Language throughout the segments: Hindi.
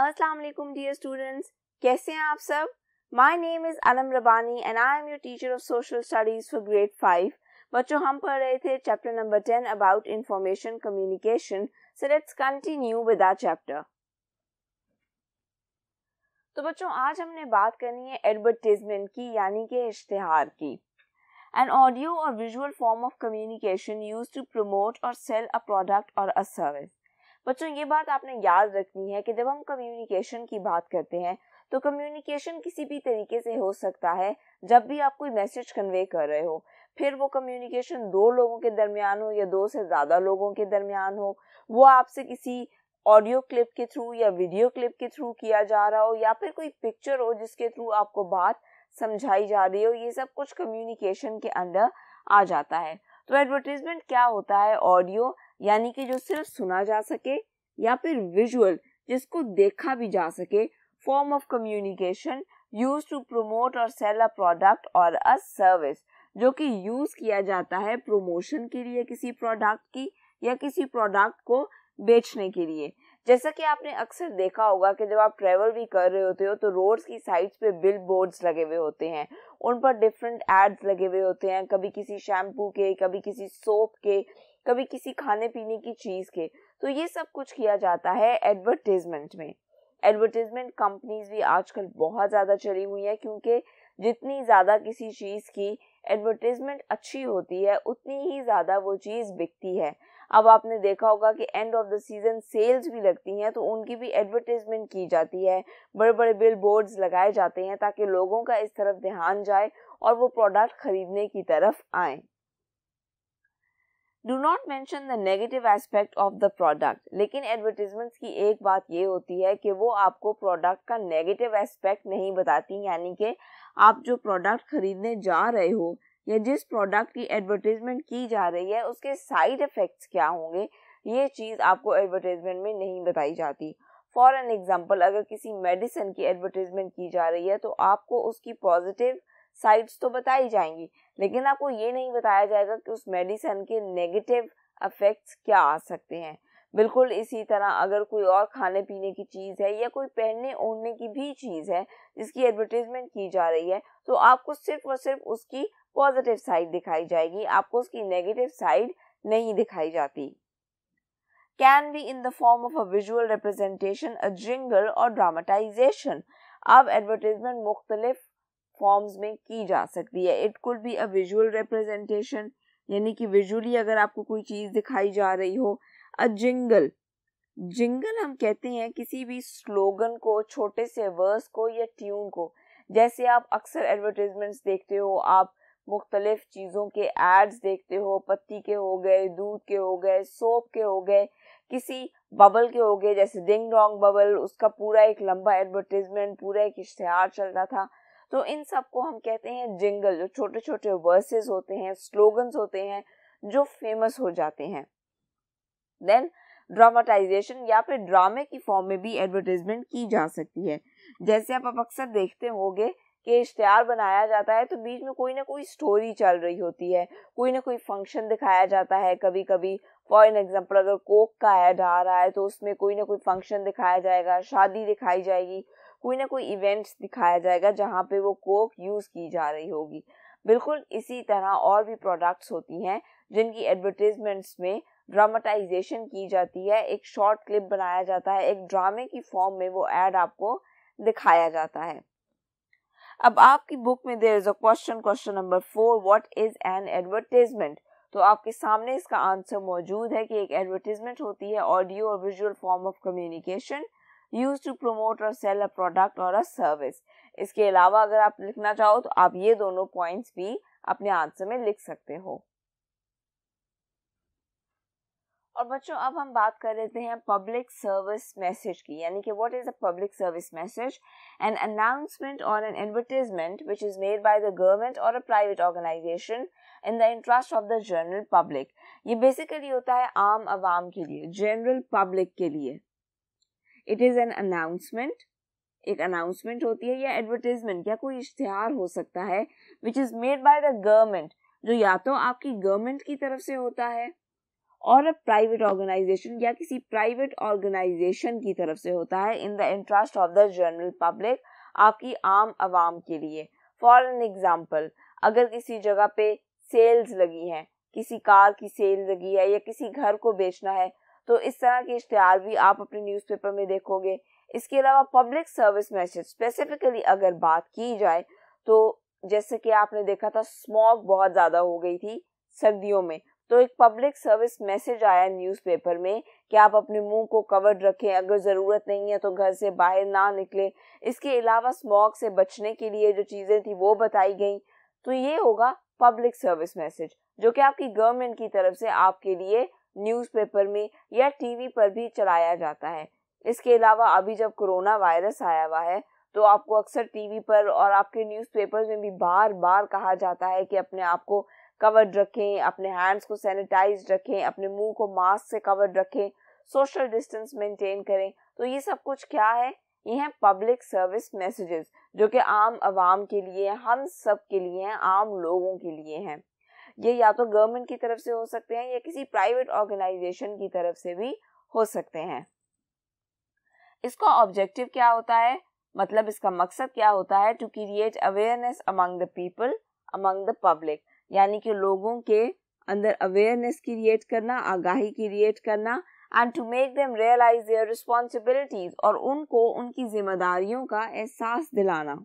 अस्सलाम वालेकुम डियर स्टूडेंट्स, कैसे हैं आप सब। My name is Alam Rabbani and I am your teacher of social studies for grade 5। बच्चों, हम पढ़ रहे थे chapter number 10 about information communication. So let's continue with our chapter. तो बच्चों, आज हमने बात करनी है एडवर्टाइजमेंट की, यानी कि इश्तिहार की। An audio or visual form of communication used to promote or sell a product or a service। बच्चों, ये बात आपने याद रखनी है कि जब हम कम्युनिकेशन की बात करते हैं तो कम्युनिकेशन किसी भी तरीके से हो सकता है। जब भी आप कोई मैसेज कन्वे कर रहे हो, फिर वो कम्युनिकेशन दो लोगों के दरमियान हो या दो से ज़्यादा लोगों के दरमियान हो, वो आपसे किसी ऑडियो क्लिप के थ्रू या वीडियो क्लिप के थ्रू किया जा रहा हो, या फिर कोई पिक्चर हो जिसके थ्रू आपको बात समझाई जा रही हो, ये सब कुछ कम्युनिकेशन के अंडर आ जाता है। तो एडवर्टाइजमेंट क्या होता है? ऑडियो यानी कि जो सिर्फ सुना जा सके, या फिर विजुअल जिसको देखा भी जा सके, form of communication used to promote और सेल अ प्रोडक्ट और अ सर्विस, जो कि यूज किया जाता है प्रमोशन के लिए किसी प्रोडक्ट की या किसी प्रोडक्ट को बेचने के लिए। जैसा कि आपने अक्सर देखा होगा कि जब आप ट्रैवल भी कर रहे होते हो तो रोड्स की साइड्स पे बिल बोर्ड्स लगे हुए होते हैं, उन पर डिफरेंट एड्स लगे हुए होते हैं, कभी किसी शैम्पू के, कभी किसी सोप के, कभी किसी खाने पीने की चीज़ के। तो ये सब कुछ किया जाता है एडवर्टाइजमेंट में। एडवर्टाइजमेंट कंपनीज भी आजकल बहुत ज़्यादा चली हुई हैं, क्योंकि जितनी ज़्यादा किसी चीज़ की एडवर्टाइजमेंट अच्छी होती है उतनी ही ज़्यादा वो चीज़ बिकती है। अब आपने देखा होगा कि end of the season sales भी लगती हैं, तो उनकी भी एडवर्टाइजमेंट की जाती है, बड़े बड़े बिल बोर्ड्स लगाए जाते हैं ताकि लोगों का इस तरफ ध्यान जाए और वो प्रोडक्ट खरीदने की तरफ आए। Do not mention the negative aspect of the product. लेकिन एडवर्टाइजमेंट्स की एक बात ये होती है कि वो आपको प्रोडक्ट का नेगेटिव एस्पेक्ट नहीं बताती, यानी कि आप जो प्रोडक्ट खरीदने जा रहे हो या जिस प्रोडक्ट की एडवर्टाइजमेंट की जा रही है उसके साइड इफेक्ट्स क्या होंगे, ये चीज़ आपको एडवर्टाइजमेंट में नहीं बताई जाती। फॉर एन एग्जांपल, अगर किसी मेडिसिन की एडवर्टाइजमेंट की जा रही है तो आपको उसकी पॉजिटिव साइड्स तो बताई जाएंगी, लेकिन आपको ये नहीं बताया जाएगा कि उस मेडिसिन के नेगेटिव इफेक्ट्स क्या आ सकते हैं। बिल्कुल इसी तरह अगर कोई और खाने पीने की चीज़ है या कोई पहनने ओढ़ने की भी चीज़ है जिसकी एडवर्टाइजमेंट की जा रही है, तो आपको सिर्फ और सिर्फ उसकी पॉजिटिव साइड दिखाई जाएगी, आपको उसकी नेगेटिव साइड नहीं दिखाई जाती। Can be in the form of a visual representation, a jingle और ड्रामेटाइजेशन। अब एडवर्टाइजमेंट मुख्तलिफ फॉर्म्स में की जा सकती है। It could be a visual representation, यानी कि विजुअली अगर आपको कोई चीज़ दिखाई जा रही हो। अ जिंगल, जिंगल हम कहते हैं किसी भी स्लोगन को, छोटे से वर्स को या ट्यून को। जैसे आप अक्सर एडवर्टाइजमेंट्स देखते हो, आप मुख्तलिफ चीज़ों के एड्स देखते हो, पत्ती के हो गए, दूध के हो गए, सोप के हो गए, किसी बबल के हो गए जैसे डिंग डोंग बबल, उसका पूरा एक लंबा एडवर्टाइजमेंट, पूरा एक इश्तिहार चल रहा था। तो इन सब को हम कहते हैं जिंगल, जो छोटे छोटे वर्सेस होते हैं, स्लोगन्स होते हैं जो फेमस हो जाते हैं। देन ड्रामेटाइजेशन, या फिर ड्रामे की फॉर्म में भी एडवर्टाइजमेंट की जा सकती है। जैसे आप अक्सर देखते होंगे कि इश्तिहार बनाया जाता है तो बीच में कोई ना कोई स्टोरी चल रही होती है, कोई ना कोई फंक्शन दिखाया जाता है। कभी कभी फॉर एन एग्जांपल अगर कोक का ऐड आ रहा है तो उसमें कोई ना कोई फंक्शन दिखाया जाएगा, शादी दिखाई जाएगी, कोई ना कोई इवेंट्स दिखाया जाएगा जहाँ पे वो कोक यूज़ की जा रही होगी। बिल्कुल इसी तरह और भी प्रोडक्ट्स होती हैं जिनकी एडवर्टाइजमेंट्स में ड्रामेटाइजेशन की जाती है, एक शॉर्ट क्लिप बनाया जाता है, एक ड्रामे की फॉर्म में वो ऐड आपको दिखाया जाता है। अब आपकी बुक में there is a question number 4, what is an advertisement. तो आपके सामने इसका आंसर मौजूद है कि एक एडवर्टाइजमेंट होती है ऑडियो और visual form of communication used to promote और सेल अ प्रोडक्ट और अ सर्विस। इसके अलावा अगर आप लिखना चाहो तो आप ये दोनों पॉइंट्स भी अपने आंसर में लिख सकते हो। और बच्चों, अब हम बात कर लेते हैं पब्लिक सर्विस मैसेज की, यानी कि what is a public service message? An announcement और an advertisement which is made by the government और a private organisation in the interest of the general public. ये बेसिकली होता है आम आवाम के लिए, जनरल पब्लिक के लिए। इट इज एन अनाउंसमेंट, एक अनाउंसमेंट होती है, या एडवर्टाइजमेंट या कोई इश्तिहार हो सकता है, which is made by the government, जो या तो आपकी गवर्नमेंट की तरफ से होता है और अ प्राइवेट ऑर्गेनाइजेशन या किसी प्राइवेट ऑर्गेनाइजेशन की तरफ से होता है इन the interest of the general public, आपकी आम आवाम के लिए। फॉर एन एग्जाम्पल, अगर किसी जगह पे सेल्स लगी हैं, किसी कार की सेल लगी है या किसी घर को बेचना है, तो इस तरह के इश्तिहार भी आप अपने न्यूज़पेपर में देखोगे। इसके अलावा पब्लिक सर्विस मैसेज स्पेसिफिकली अगर बात की जाए तो जैसे कि आपने देखा था स्मॉग बहुत ज़्यादा हो गई थी सर्दियों में, तो एक पब्लिक सर्विस मैसेज आया न्यूज़पेपर में कि आप अपने मुंह को कवर्ड रखें, अगर ज़रूरत नहीं है तो घर से बाहर ना निकले। इसके अलावा स्मॉग से बचने के लिए जो चीज़ें थी वो बताई गई। तो ये होगा पब्लिक सर्विस मैसेज जो कि आपकी गवर्नमेंट की तरफ से आपके लिए न्यूज़पेपर में या टीवी पर भी चलाया जाता है। इसके अलावा अभी जब कोरोना वायरस आया हुआ है तो आपको अक्सर टीवी पर और आपके न्यूज़पेपर्स में भी बार बार कहा जाता है कि अपने आप को कवर्ड रखें, अपने हैंड्स को सैनिटाइज रखें, अपने मुंह को मास्क से कवर्ड रखें, सोशल डिस्टेंस मेंटेन करें। तो ये सब कुछ क्या है? ये हैं पब्लिक सर्विस मैसेजेस जो कि आम आवाम के लिए, हम सब के लिए हैं, आम लोगों के लिए हैं। ये या तो गवर्नमेंट की तरफ से हो सकते हैं या किसी प्राइवेट ऑर्गेनाइजेशन की तरफ से भी हो सकते हैं। इसका ऑब्जेक्टिव क्या होता है, मतलब इसका मकसद क्या होता है? To create awareness among the people, among the public, यानी कि लोगों के अंदर अवेयरनेस क्रिएट करना, आगाही क्रिएट करना, and to make them realise their responsibilities, और उनको उनकी जिम्मेदारियों का एहसास दिलाना।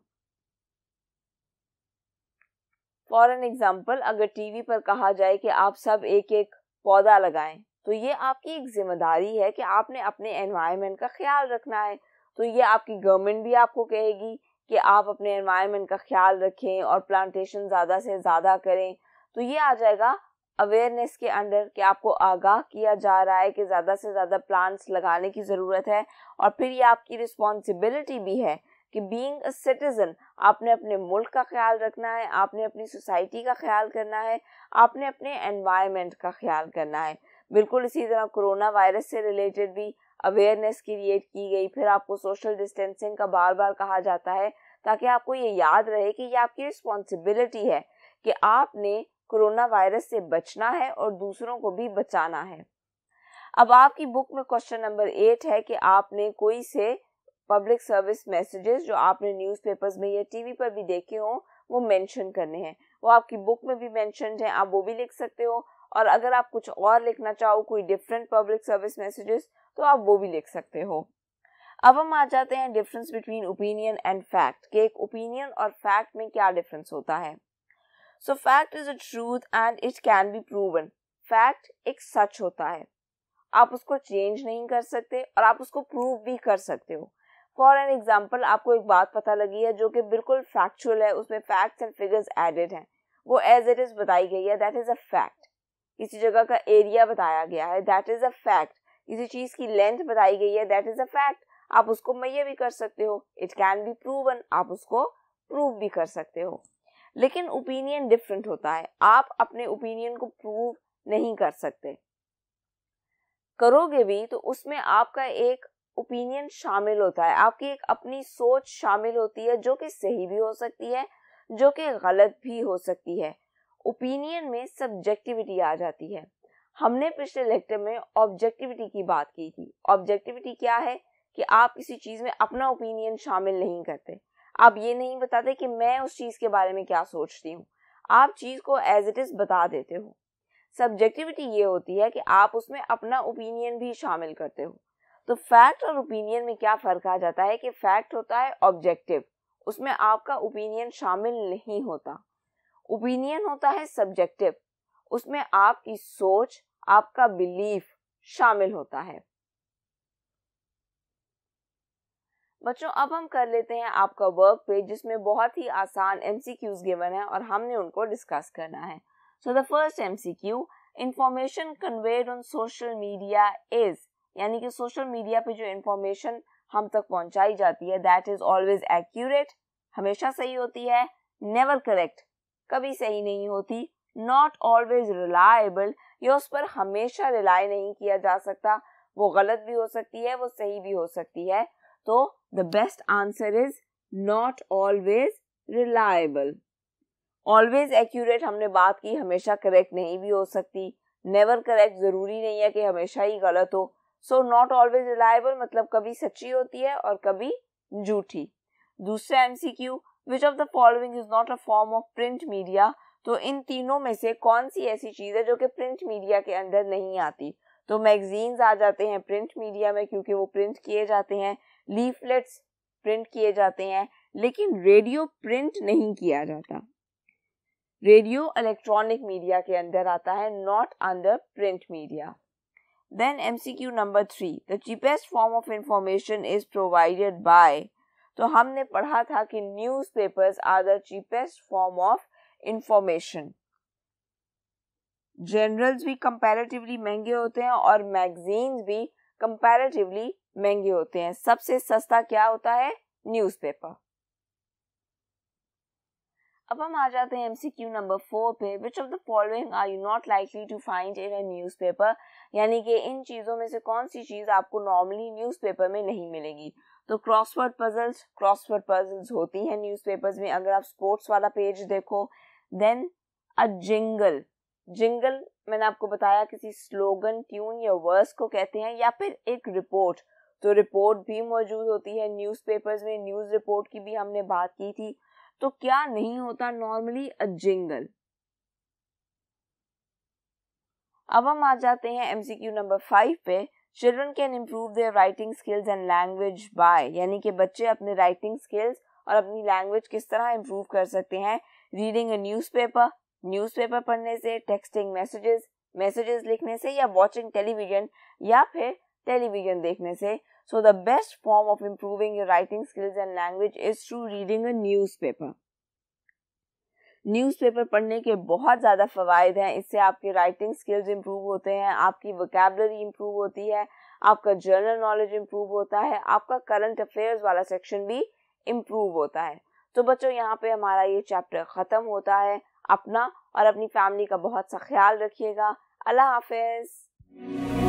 फॉर एन एग्जाम्पल, अगर टीवी पर कहा जाए कि आप सब एक एक पौधा लगाएं, तो ये आपकी एक जिम्मेदारी है कि आपने अपने एनवायरनमेंट का ख्याल रखना है। तो ये आपकी गवर्नमेंट भी आपको कहेगी कि आप अपने एनवायरनमेंट का ख्याल रखें और प्लांटेशन ज़्यादा से ज़्यादा करें। तो ये आ जाएगा अवेयरनेस के अंडर कि आपको आगाह किया जा रहा है कि ज़्यादा से ज़्यादा प्लांट्स लगाने की ज़रूरत है। और फिर ये आपकी रिस्पॉन्सिबिलिटी भी है कि बीइंग अ सिटीजन आपने अपने मुल्क का ख्याल रखना है, आपने अपनी सोसाइटी का ख्याल करना है, आपने अपने एनवायरनमेंट का ख्याल करना है। बिल्कुल इसी तरह कोरोना वायरस से रिलेटेड भी अवेयरनेस क्रिएट की गई। फिर आपको सोशल डिस्टेंसिंग का बार बार कहा जाता है ताकि आपको ये याद रहे कि ये आपकी रिस्पॉन्सिबिलिटी है कि आपने कोरोना वायरस से बचना है और दूसरों को भी बचाना है। अब आपकी बुक में क्वेश्चन नंबर 8 है कि आपने कोई से पब्लिक सर्विस मैसेजेस जो आपने न्यूज़पेपर्स में या टीवी पर भी देखे हो वो मेंशन करने हैं। वो आपकी बुक में भी मेंशन्ड है, आप वो भी लिख सकते हो। और अगर आप कुछ और लिखना चाहो, कोई डिफरेंट पब्लिक सर्विस मैसेजेस, तो आप वो भी लिख सकते हो। अब हम आ जाते हैं difference between opinion and fact, कि एक ओपिनियन और फैक्ट में क्या डिफरेंस होता है। सो fact is a truth and it can be proven. Fact एक सच होता है, आप उसको चेंज नहीं कर सकते और आप उसको प्रूव भी कर सकते हो। फॉर एन एग्जाम्पल, आपको एक बात पता लगी है जो कि बिल्कुल फैक्चुअल है, उसमें फैक्ट्स एंड फिगर्स एडेड हैं, वो एज इट इज बताई गई है, दैट इज अ फैक्ट। किसी जगह का एरिया बताया गया है, दैट इज अ फैक्ट। किसी चीज की लेंथ बताई गई है, दैट इज अ फैक्ट। आप उसको मैयर भी कर सकते हो, इट कैन बी प्रूवन, आप उसको प्रूव भी कर सकते हो। लेकिन ओपिनियन डिफरेंट होता है, आप अपने ओपिनियन को प्रूव नहीं कर सकते, करोगे भी तो उसमें आपका एक ओपिनियन शामिल होता है, आपकी एक अपनी सोच शामिल होती है जो कि सही भी हो सकती है, जो कि गलत भी हो सकती है। ओपिनियन में सब्जेक्टिविटी आ जाती है। हमने पिछले लेक्चर में ऑब्जेक्टिविटी की बात की थी। ऑब्जेक्टिविटी क्या है कि आप किसी चीज में अपना ओपिनियन शामिल नहीं करते, आप ये नहीं बताते कि मैं उस चीज के बारे में क्या सोचती हूँ, आप चीज को एज इट इज बता देते हो। सब्जेक्टिविटी ये होती है कि आप उसमें अपना ओपिनियन भी शामिल करते हो। तो फैक्ट और ओपिनियन में क्या फर्क आ जाता है कि फैक्ट होता है ऑब्जेक्टिव, उसमें आपका ओपिनियन शामिल नहीं होता। ओपिनियन होता है सब्जेक्टिव, उसमें आपकी सोच, आपका बिलीफ शामिल होता है। बच्चों, अब हम कर लेते हैं आपका वर्क पेज जिसमें बहुत ही आसान MCQs गिवन है और हमने उनको डिस्कस करना है। So the first MCQ, information conveyed on social media is, यानी कि सोशल मीडिया पे जो इंफॉर्मेशन हम तक पहुंचाई जाती है that is always accurate, हमेशा सही होती है, never correct, कभी सही नहीं होती, not always reliable, ये उस पर हमेशा रिलाई नहीं किया जा सकता, वो गलत भी हो सकती है, वो सही भी हो सकती है। तो the best answer is not always reliable. Always accurate हमने बात की, हमेशा करेक्ट नहीं भी हो सकती, नेवर करेक्ट ज़रूरी नहीं है कि हमेशा ही गलत हो। सो नॉट ऑलवेज रिलायबल मतलब कभी सच्ची होती है और कभी झूठी। दूसरा MCQ, which of the following is not a form of print media. तो इन तीनों में से कौन सी ऐसी चीज़ है जो कि प्रिंट मीडिया के अंदर नहीं आती। तो मैगजीन्स आ जाते हैं प्रिंट मीडिया में क्योंकि वो प्रिंट किए जाते हैं, लीफलेट्स प्रिंट किए जाते हैं, लेकिन रेडियो प्रिंट नहीं किया जाता। रेडियो इलेक्ट्रॉनिक मीडिया के अंदर आता है, not under print media. Then MCQ number 3, the cheapest form of information is provided by. तो हमने पढ़ा था कि newspapers are the cheapest form of information. Journals भी कंपैरेटिवली महंगे होते हैं और मैगजीन्स भी कंपैरेटिवली महंगे होते हैं। सबसे सस्ता क्या होता है? न्यूज़पेपर। अब हम आ जाते हैं MCQ नंबर 4 पे, which of the following are you not likely to find in a newspaper. यानी कि इन चीज़ों में से कौन सी चीज़ आपको नॉर्मली न्यूज़पेपर में नहीं मिलेगी। तो क्रॉसवर्ड पजल्स होती हैं न्यूज़पेपर्स में, अगर आप स्पोर्ट्स वाला पेज देखो। देन अ जिंगल मैंने आपको बताया किसी स्लोगन, ट्यून या वर्स को कहते हैं, या फिर एक रिपोर्ट। तो रिपोर्ट भी मौजूद होती है न्यूज़पेपर्स में, न्यूज़ रिपोर्ट की भी हमने बात की थी। तो क्या नहीं होता नॉर्मली? अ जिंगल। अब हम आ जाते हैं MCQ नंबर 5 पे, children can improve their writing skills and language by. यानी कि बच्चे अपने राइटिंग स्किल्स और अपनी लैंग्वेज किस तरह इम्प्रूव कर सकते हैं। रीडिंग अ न्यूज़पेपर पढ़ने से, टेक्सटिंग मैसेजेस लिखने से, या वॉचिंग टेलीविजन या फिर टेलीविजन देखने से। So the best form of improving your writing skills and language is through reading a newspaper. Newspaper पढ़ने के बहुत ज़्यादा फ़वाइद हैं। इससे आपके राइटिंग स्किल्स इम्प्रूव होते हैं, आपकी वोकैबुलरी इम्प्रूव होती है, आपका जनरल नॉलेज इम्प्रूव होता है, आपका करंट अफेयर्स वाला सेक्शन भी इम्प्रूव होता है। तो बच्चों, यहाँ पे हमारा ये चैप्टर ख़त्म होता है। अपना और अपनी फैमिली का बहुत सा ख्याल रखिएगा। अल्लाह हाफिज़।